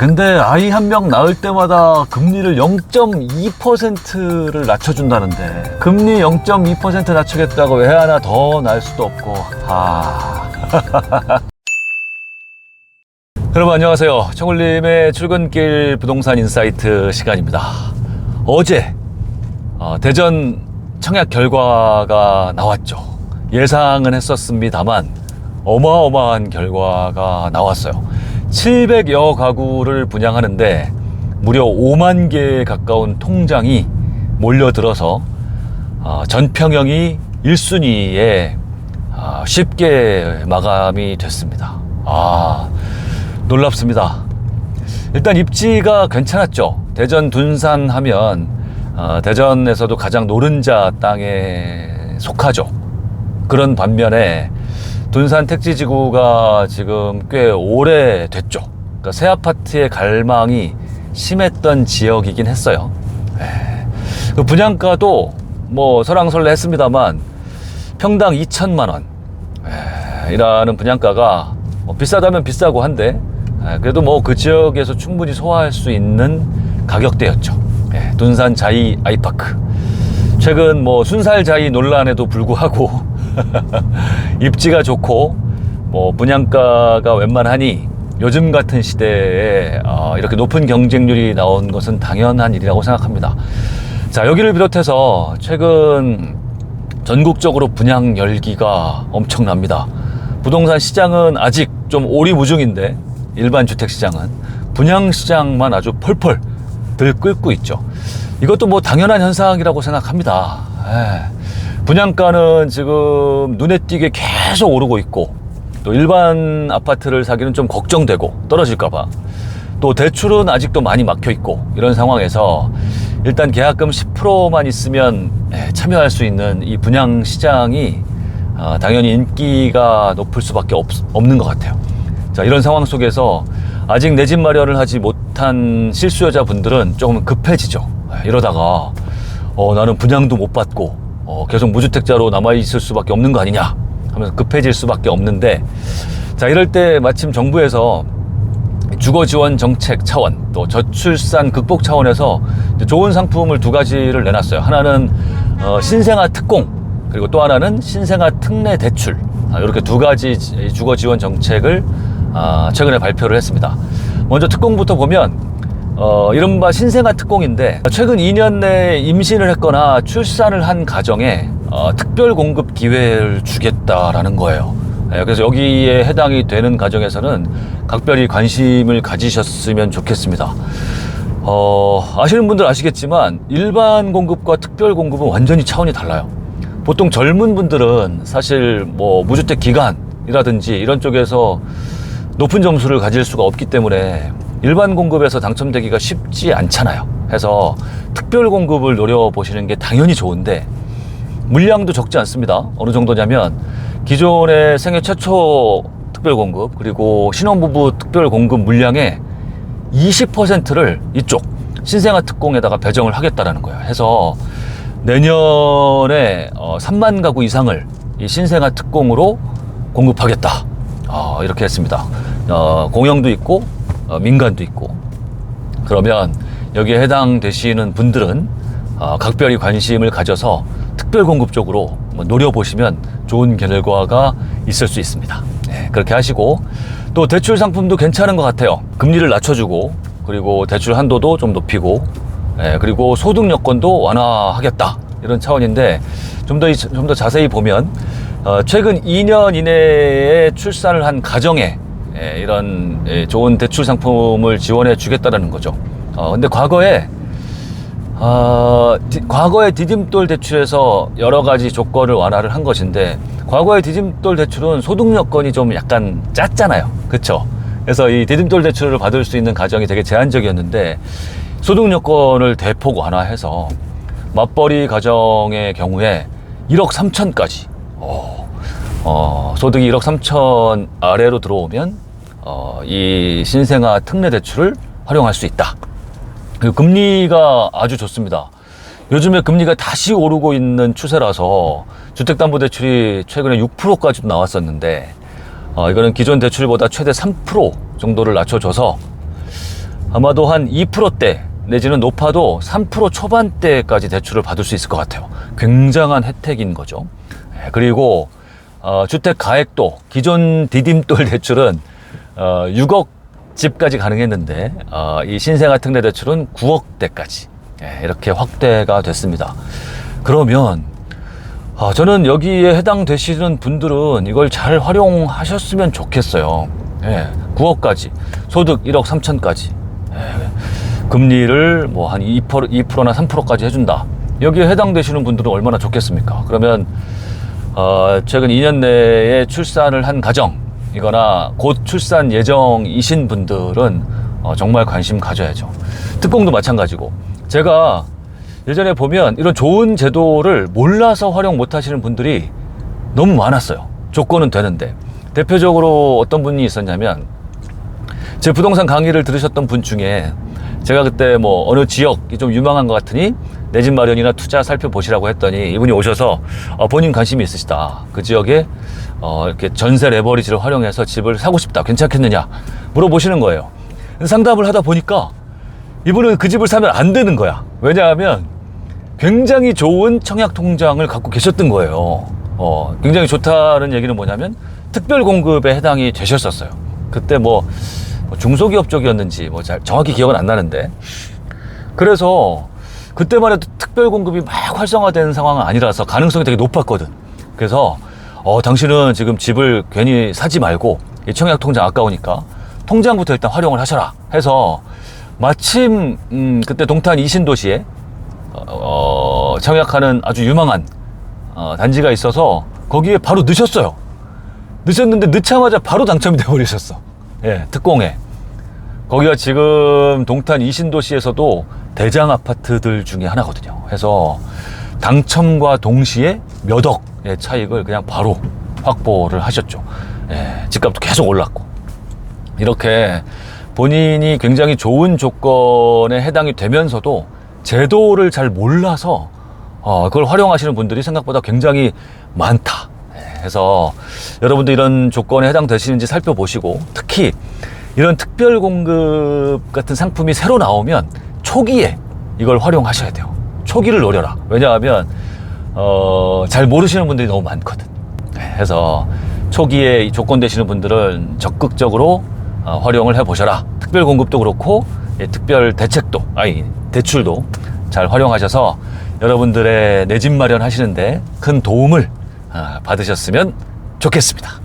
근데 아이 한 명 낳을 때마다 금리를 0.2%를 낮춰준다는데 금리 0.2% 낮추겠다고 애 하나 더 낳을 수도 없고 여러분 안녕하세요. 청울님의 출근길 부동산 인사이트 시간입니다. 어제 대전 청약 결과가 나왔죠. 예상은 했었습니다만 어마어마한 결과가 나왔어요. 700여 가구를 분양하는데 무려 5만 개에 가까운 통장이 몰려들어서 전평형이 1순위에 쉽게 마감이 됐습니다. 놀랍습니다. 일단 입지가 괜찮았죠. 대전 둔산 하면 대전에서도 가장 노른자 땅에 속하죠. 그런 반면에 둔산 택지지구가 지금 꽤 오래됐죠. 그러니까 새 아파트의 갈망이 심했던 지역이긴 했어요. 그 분양가도 뭐 설왕설래했습니다만 평당 2천만 원 이라는 분양가가 비싸다면 비싸고 한데 그래도 뭐 그 지역에서 충분히 소화할 수 있는 가격대였죠. 둔산 자이 아이파크. 최근 뭐 순살 자이 논란에도 불구하고 입지가 좋고 뭐 분양가가 웬만하니 요즘 같은 시대에 이렇게 높은 경쟁률이 나온 것은 당연한 일이라고 생각합니다. 자, 여기를 비롯해서 최근 전국적으로 분양 열기가 엄청납니다. 부동산 시장은 아직 좀 오리무중인데 일반 주택 시장은 분양 시장만 아주 펄펄 들끓고 있죠. 이것도 뭐 당연한 현상이라고 생각합니다. 분양가는 지금 눈에 띄게 계속 오르고 있고 또 일반 아파트를 사기는 좀 걱정되고 떨어질까봐 또 대출은 아직도 많이 막혀 있고 이런 상황에서 일단 계약금 10%만 있으면 참여할 수 있는 이 분양 시장이 당연히 인기가 높을 수밖에 없는 것 같아요. 자, 이런 상황 속에서 아직 내 집 마련을 하지 못한 실수요자분들은 조금 급해지죠. 이러다가 나는 분양도 못 받고 계속 무주택자로 남아있을 수밖에 없는 거 아니냐 하면서 급해질 수밖에 없는데, 자, 이럴 때 마침 정부에서 주거지원 정책 차원 또 저출산 극복 차원에서 좋은 상품을 두 가지를 내놨어요. 하나는 신생아 특공, 그리고 또 하나는 신생아 특례 대출. 이렇게 두 가지 주거지원 정책을 최근에 발표를 했습니다. 먼저 특공부터 보면 이른바 신생아 특공인데 최근 2년 내에 임신을 했거나 출산을 한 가정에 특별 공급 기회를 주겠다라는 거예요. 그래서 여기에 해당이 되는 가정에서는 각별히 관심을 가지셨으면 좋겠습니다. 아시는 분들 아시겠지만 일반 공급과 특별 공급은 완전히 차원이 달라요. 보통 젊은 분들은 사실 뭐 무주택 기간이라든지 이런 쪽에서 높은 점수를 가질 수가 없기 때문에 일반 공급에서 당첨되기가 쉽지 않잖아요. 해서 특별 공급을 노려보시는 게 당연히 좋은데 물량도 적지 않습니다. 어느 정도냐면 기존의 생애 최초 특별 공급 그리고 신혼부부 특별 공급 물량의 20%를 이쪽 신생아 특공에다가 배정을 하겠다라는 거예요. 해서 내년에 3만 가구 이상을 이 신생아 특공으로 공급하겠다. 이렇게 했습니다. 공영도 있고 민간도 있고. 그러면 여기에 해당되시는 분들은 각별히 관심을 가져서 특별 공급 쪽으로 노려보시면 좋은 결과가 있을 수 있습니다. 그렇게 하시고 또 대출 상품도 괜찮은 것 같아요. 금리를 낮춰주고 그리고 대출 한도도 좀 높이고 그리고 소득 여건도 완화하겠다 이런 차원인데 좀 더 자세히 보면 최근 2년 이내에 출산을 한 가정에 이런 좋은 대출 상품을 지원해 주겠다는 거죠. 근데 과거에 디딤돌 대출에서 여러 가지 조건을 완화를 한 것인데 과거의 디딤돌 대출은 소득 여건이 좀 약간 짰잖아요. 그렇죠? 그래서 이 디딤돌 대출을 받을 수 있는 가정이 되게 제한적이었는데 소득 여건을 대폭 완화해서 맞벌이 가정의 경우에 1억 3천까지 소득이 1억 3천 아래로 들어오면 이 신생아 특례 대출을 활용할 수 있다. 그리고 금리가 아주 좋습니다. 요즘에 금리가 다시 오르고 있는 추세라서 주택담보대출이 최근에 6%까지도 나왔었는데 이거는 기존 대출보다 최대 3% 정도를 낮춰줘서 아마도 한 2%대 내지는 높아도 3% 초반대까지 대출을 받을 수 있을 것 같아요. 굉장한 혜택인 거죠. 그리고 주택 가액도 기존 디딤돌 대출은 6억 집까지 가능했는데 이 신생아 특례 대출은 9억대까지 이렇게 확대가 됐습니다. 그러면 저는 여기에 해당되시는 분들은 이걸 잘 활용하셨으면 좋겠어요. 9억까지 소득 1억 3천까지 금리를 뭐 한 2%나 3%까지 해준다. 여기에 해당되시는 분들은 얼마나 좋겠습니까? 그러면 최근 2년 내에 출산을 한 가정이거나 곧 출산 예정이신 분들은 정말 관심 가져야죠. 특공도 마찬가지고, 제가 예전에 보면 이런 좋은 제도를 몰라서 활용 못 하시는 분들이 너무 많았어요. 조건은 되는데. 대표적으로 어떤 분이 있었냐면, 제 부동산 강의를 들으셨던 분 중에 제가 그때 뭐 어느 지역이 좀 유망한 것 같으니 내 집 마련이나 투자 살펴보시라고 했더니 이분이 오셔서 본인 관심이 있으시다. 그 지역에 이렇게 전세 레버리지를 활용해서 집을 사고 싶다. 괜찮겠느냐? 물어보시는 거예요. 상담을 하다 보니까 이분은 그 집을 사면 안 되는 거야. 왜냐하면 굉장히 좋은 청약 통장을 갖고 계셨던 거예요. 굉장히 좋다는 얘기는 뭐냐면 특별 공급에 해당이 되셨었어요. 그때 뭐 중소기업 쪽이었는지 뭐 잘 정확히 기억은 안 나는데, 그래서 그때만 해도 특별 공급이 막 활성화된 상황은 아니라서 가능성이 되게 높았거든. 그래서 당신은 지금 집을 괜히 사지 말고 이 청약 통장 아까우니까 통장부터 일단 활용을 하셔라 해서, 마침 그때 동탄 이신도시에 청약하는 아주 유망한 단지가 있어서 거기에 바로 넣으셨어요. 넣으셨는데 넣자마자 바로 당첨이 돼버리셨어. 특공에. 거기가 지금 동탄 이신도시에서도 대장 아파트들 중에 하나거든요. 해서 당첨과 동시에 몇 억의 차익을 그냥 바로 확보를 하셨죠. 집값도 계속 올랐고. 이렇게 본인이 굉장히 좋은 조건에 해당이 되면서도 제도를 잘 몰라서 그걸 활용하시는 분들이 생각보다 굉장히 많다. 해서 여러분들 이런 조건에 해당되시는지 살펴보시고, 특히 이런 특별 공급 같은 상품이 새로 나오면 초기에 이걸 활용하셔야 돼요. 초기를 노려라. 왜냐하면 잘 모르시는 분들이 너무 많거든. 해서 초기에 이 조건 되시는 분들은 적극적으로 활용을 해보셔라. 특별 공급도 그렇고 특별 대책도, 대출도 잘 활용하셔서 여러분들의 내 집 마련 하시는데 큰 도움을 받으셨으면 좋겠습니다.